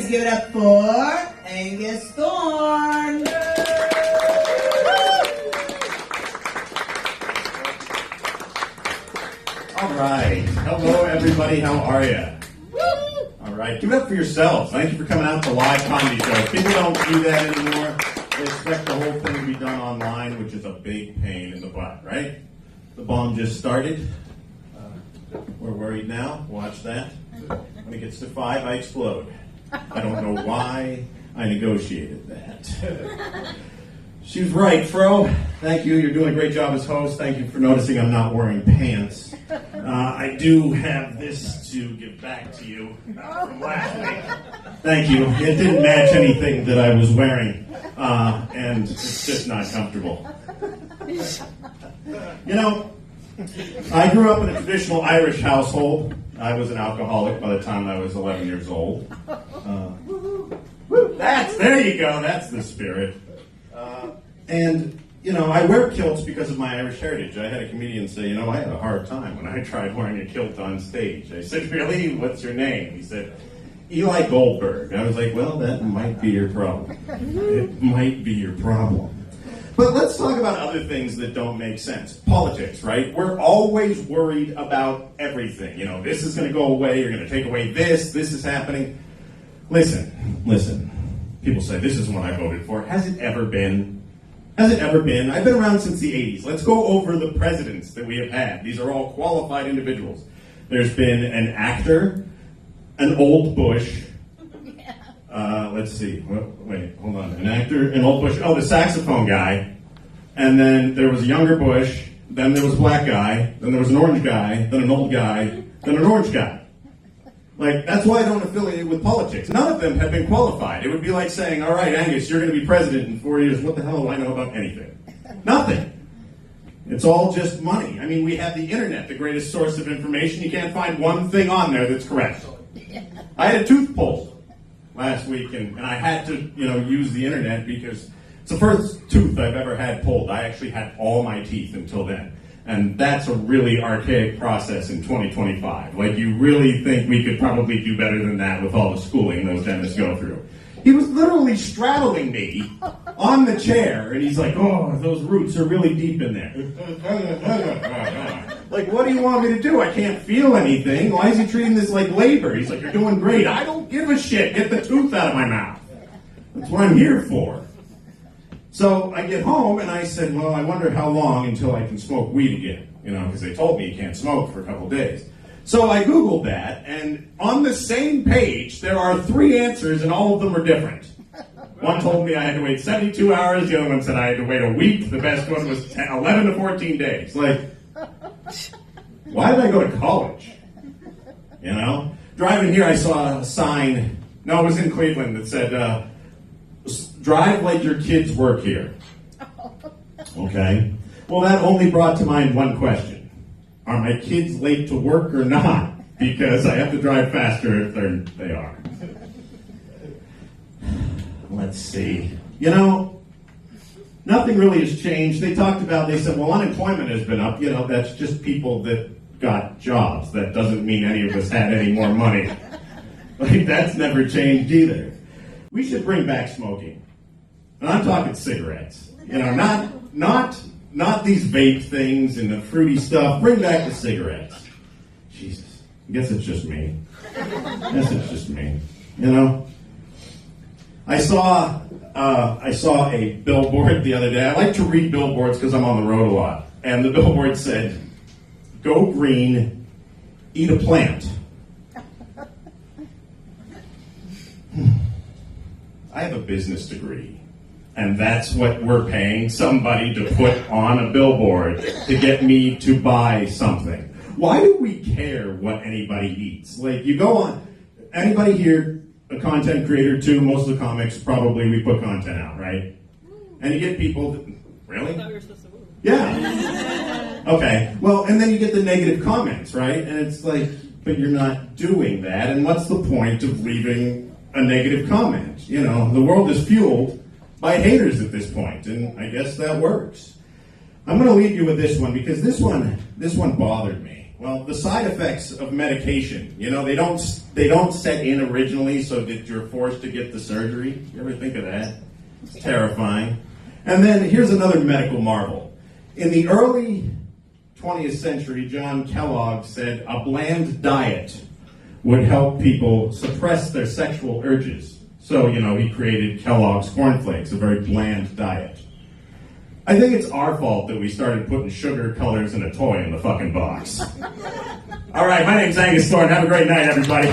Please give it up for Angus Thorn. All right. Hello, everybody. How are you? All right. Give it up for yourselves. Thank you for coming out to live comedy shows. People don't do that anymore. They expect the whole thing to be done online, which is a big pain in the butt, right? The bomb just started. We're worried now. Watch that. When it gets to 5, I explode. I don't know why I negotiated that. She was right, Fro. Thank you. You're doing a great job as host. Thank you for noticing I'm not wearing pants. I do have this to give back to you from last week. Thank you. It didn't match anything that I was wearing, and it's just not comfortable. You know, I grew up in a traditional Irish household. I was an alcoholic by the time I was 11 years old. There you go. That's the spirit. And, you know, I wear kilts because of my Irish heritage. I had a comedian say, you know, I had a hard time when I tried wearing a kilt on stage. I said, really? What's your name? He said, Eli Goldberg. I was like, well, that might be your problem. It might be your problem. But let's talk about other things that don't make sense. Politics, right? We're always worried about everything. You know, this is going to go away. You're going to take away this. This is happening. Listen. People say, this isn't what I voted for. Has it ever been? Has it ever been? I've been around since the 80s. Let's go over the presidents that we have had. These are all qualified individuals. There's been an actor, an old Bush. Let's see. Wait, hold on. An actor, an old Bush. Oh, the saxophone guy. And then there was a younger Bush. Then there was a black guy. Then there was an orange guy. Then an old guy. Then an orange guy. Like, that's why I don't affiliate with politics. None of them have been qualified. It would be like saying, all right, Angus, you're going to be president in 4 years. What the hell do I know about anything? Nothing. It's all just money. I mean, we have the internet, the greatest source of information. You can't find one thing on there that's correct. I had a tooth pulled last week, and I had to, use the internet because it's the first tooth I've ever had pulled. I actually had all my teeth until then. And that's a really archaic process in 2025. Like, you really think we could probably do better than that with all the schooling those dentists go through. He was literally straddling me on the chair, and he's like, oh, those roots are really deep in there. Like, what do you want me to do? I can't feel anything. Why is he treating this like labor? He's like, you're doing great. I don't give a shit. Get the tooth out of my mouth. That's what I'm here for. So I get home and I said, well, I wonder how long until I can smoke weed again, because they told me you can't smoke for a couple days. So I Googled that, and on the same page, there are 3 answers, and all of them are different. One told me I had to wait 72 hours, the other one said I had to wait a week, the best one was 11 to 14 days. Like, why did I go to college? Driving here, I saw a sign, no, it was in Cleveland, that said, drive like your kids work here. Okay. Well, that only brought to mind one question. Are my kids late to work or not? Because I have to drive faster if they are. Let's see. Nothing really has changed. They said, well, unemployment has been up. That's just people that got jobs. That doesn't mean any of us had any more money. Like, that's never changed either. We should bring back smoking. And I'm talking cigarettes. Not these vape things and the fruity stuff. Bring back the cigarettes. Jesus. I guess it's just me. I saw a billboard the other day. I like to read billboards because I'm on the road a lot. And the billboard said, go green, eat a plant. I have a business degree, and that's what we're paying somebody to put on a billboard to get me to buy something. Why do we care what anybody eats? Like, you go on, anybody here, a content creator too, most of the comics, probably we put content out, right? And you get people that, really? Yeah. Okay, well, and then you get the negative comments, right? And it's like, but you're not doing that, and what's the point of leaving a negative comment? The world is fueled by haters at this point, and I guess that works. I'm going to leave you with this one because this one bothered me. Well, the side effects of medication, they don't set in originally so that you're forced to get the surgery. You ever think of that? It's terrifying. And then here's another medical marvel. In the early 20th century, John Kellogg said a bland diet would help people suppress their sexual urges. So, he created Kellogg's Corn Flakes, a very bland diet. I think it's our fault that we started putting sugar, colors, and a toy in the fucking box. All right, my name's Angus Thorn. Have a great night, everybody.